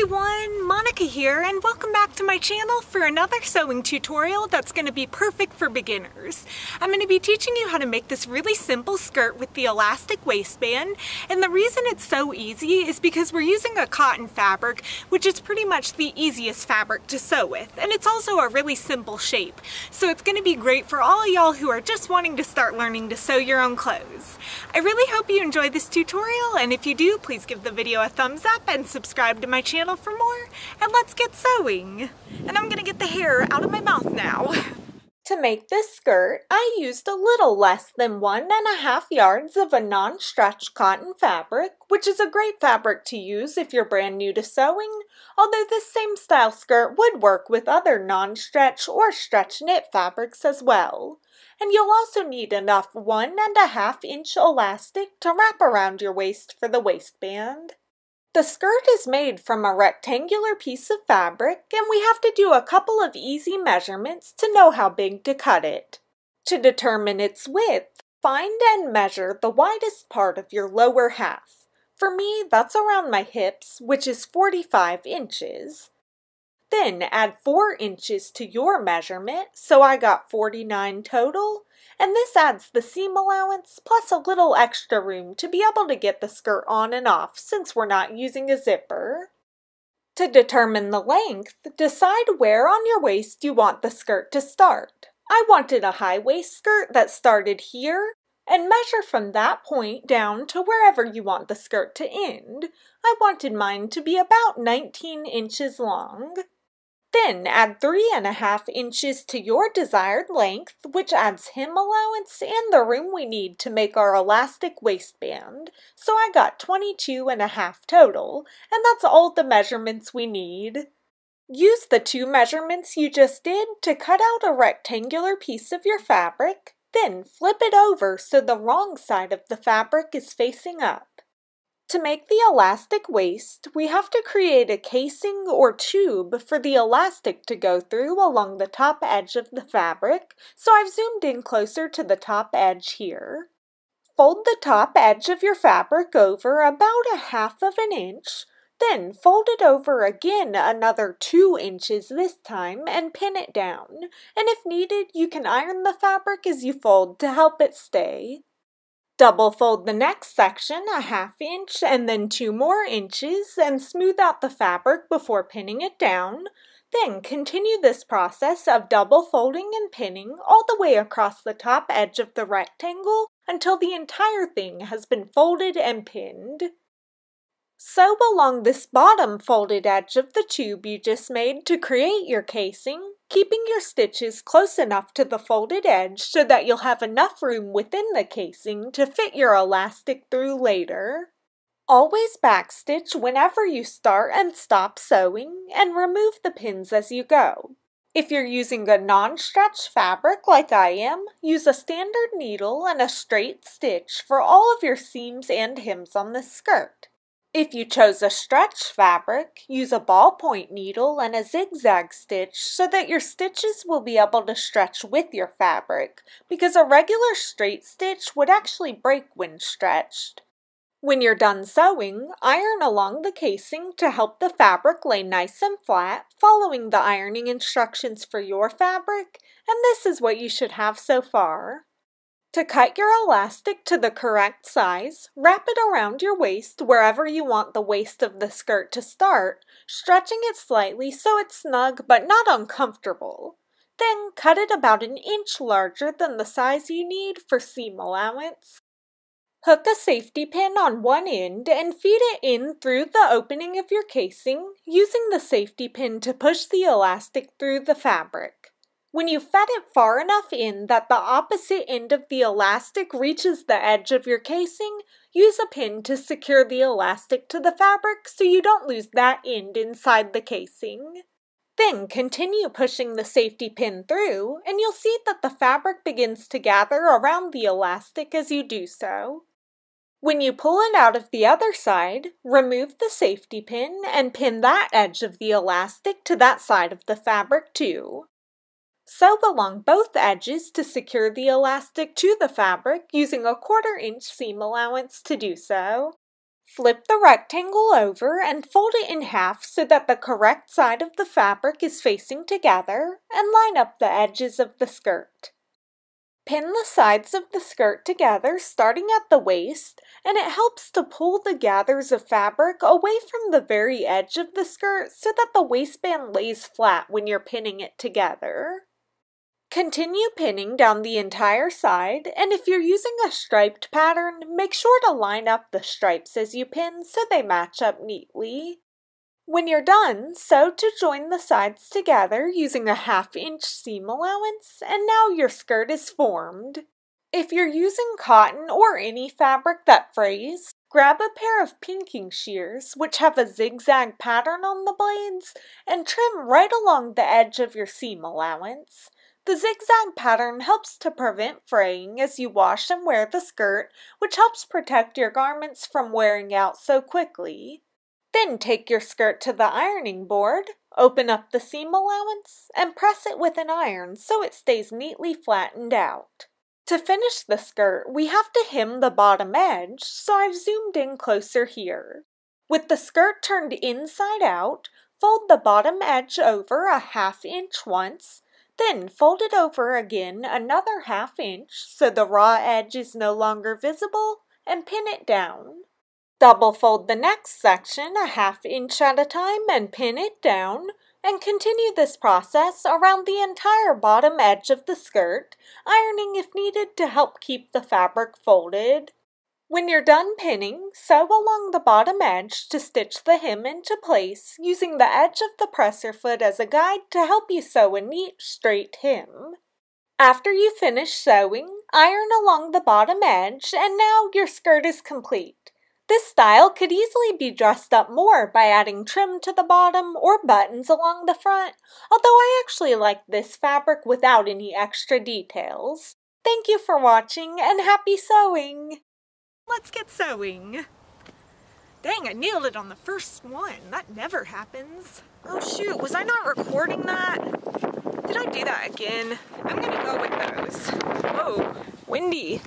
everyone, Monica here, and welcome back to my channel for another sewing tutorial that's going to be perfect for beginners. I'm going to be teaching you how to make this really simple skirt with the elastic waistband, and the reason it's so easy is because we're using a cotton fabric, which is pretty much the easiest fabric to sew with, and it's also a really simple shape, so it's going to be great for all y'all who are just wanting to start learning to sew your own clothes. I really hope you enjoy this tutorial, and if you do, please give the video a thumbs up and subscribe to my channel for more, and let's get sewing. And I'm gonna get the hair out of my mouth now. To make this skirt, I used a little less than 1.5 yards of a non-stretch cotton fabric, which is a great fabric to use if you're brand new to sewing, although this same style skirt would work with other non-stretch or stretch knit fabrics as well. And you'll also need enough 1.5 inch elastic to wrap around your waist for the waistband. The skirt is made from a rectangular piece of fabric, and we have to do a couple of easy measurements to know how big to cut it. To determine its width, find and measure the widest part of your lower half. For me, that's around my hips, which is 45 inches. Then add 4 inches to your measurement, so I got 49 total, and this adds the seam allowance plus a little extra room to be able to get the skirt on and off since we're not using a zipper. To determine the length, decide where on your waist you want the skirt to start. I wanted a high waist skirt that started here, and measure from that point down to wherever you want the skirt to end. I wanted mine to be about 19 inches long. Then add 3.5 inches to your desired length, which adds hem allowance and the room we need to make our elastic waistband. So I got 22.5 total, and that's all the measurements we need. Use the 2 measurements you just did to cut out a rectangular piece of your fabric, then flip it over so the wrong side of the fabric is facing up. To make the elastic waist, we have to create a casing or tube for the elastic to go through along the top edge of the fabric, so I've zoomed in closer to the top edge here. Fold the top edge of your fabric over about 1/2 inch, then fold it over again another 2 inches this time and pin it down, and if needed, you can iron the fabric as you fold to help it stay. Double fold the next section 1/2 inch and then 2 more inches and smooth out the fabric before pinning it down. Then continue this process of double folding and pinning all the way across the top edge of the rectangle until the entire thing has been folded and pinned. Sew along this bottom folded edge of the tube you just made to create your casing, keeping your stitches close enough to the folded edge so that you'll have enough room within the casing to fit your elastic through later. Always backstitch whenever you start and stop sewing, and remove the pins as you go. If you're using a non-stretch fabric like I am, use a standard needle and a straight stitch for all of your seams and hems on the skirt. If you chose a stretch fabric, use a ballpoint needle and a zigzag stitch so that your stitches will be able to stretch with your fabric, because a regular straight stitch would actually break when stretched. When you're done sewing, iron along the casing to help the fabric lay nice and flat, following the ironing instructions for your fabric, and this is what you should have so far. To cut your elastic to the correct size, wrap it around your waist wherever you want the waist of the skirt to start, stretching it slightly so it's snug but not uncomfortable. Then cut it about 1 inch larger than the size you need for seam allowance. Hook a safety pin on one end and feed it in through the opening of your casing, using the safety pin to push the elastic through the fabric. When you fed it far enough in that the opposite end of the elastic reaches the edge of your casing, use a pin to secure the elastic to the fabric so you don't lose that end inside the casing. Then continue pushing the safety pin through, and you'll see that the fabric begins to gather around the elastic as you do so. When you pull it out of the other side, remove the safety pin and pin that edge of the elastic to that side of the fabric too. Sew along both edges to secure the elastic to the fabric using a 1/4 inch seam allowance to do so. Flip the rectangle over and fold it in half so that the correct side of the fabric is facing together, and line up the edges of the skirt. Pin the sides of the skirt together starting at the waist, and it helps to pull the gathers of fabric away from the very edge of the skirt so that the waistband lays flat when you're pinning it together. Continue pinning down the entire side, and if you're using a striped pattern, make sure to line up the stripes as you pin so they match up neatly. When you're done, sew to join the sides together using a 1/2 inch seam allowance, and now your skirt is formed. If you're using cotton or any fabric that frays, grab a pair of pinking shears, which have a zigzag pattern on the blades, and trim right along the edge of your seam allowance. The zigzag pattern helps to prevent fraying as you wash and wear the skirt, which helps protect your garments from wearing out so quickly. Then take your skirt to the ironing board, open up the seam allowance, and press it with an iron so it stays neatly flattened out. To finish the skirt, we have to hem the bottom edge, so I've zoomed in closer here. With the skirt turned inside out, fold the bottom edge over a 1/2 inch once, then fold it over again another 1/2 inch so the raw edge is no longer visible, and pin it down. Double fold the next section a 1/2 inch at a time and pin it down, and continue this process around the entire bottom edge of the skirt, ironing if needed to help keep the fabric folded. When you're done pinning, sew along the bottom edge to stitch the hem into place, using the edge of the presser foot as a guide to help you sew a neat, straight hem. After you finish sewing, iron along the bottom edge, and now your skirt is complete. This style could easily be dressed up more by adding trim to the bottom or buttons along the front, although I actually like this fabric without any extra details. Thank you for watching, and happy sewing! Let's get sewing! Dang, I nailed it on the first one. That never happens. Oh shoot, was I not recording that? Did I do that again? I'm gonna go with those. Whoa, windy.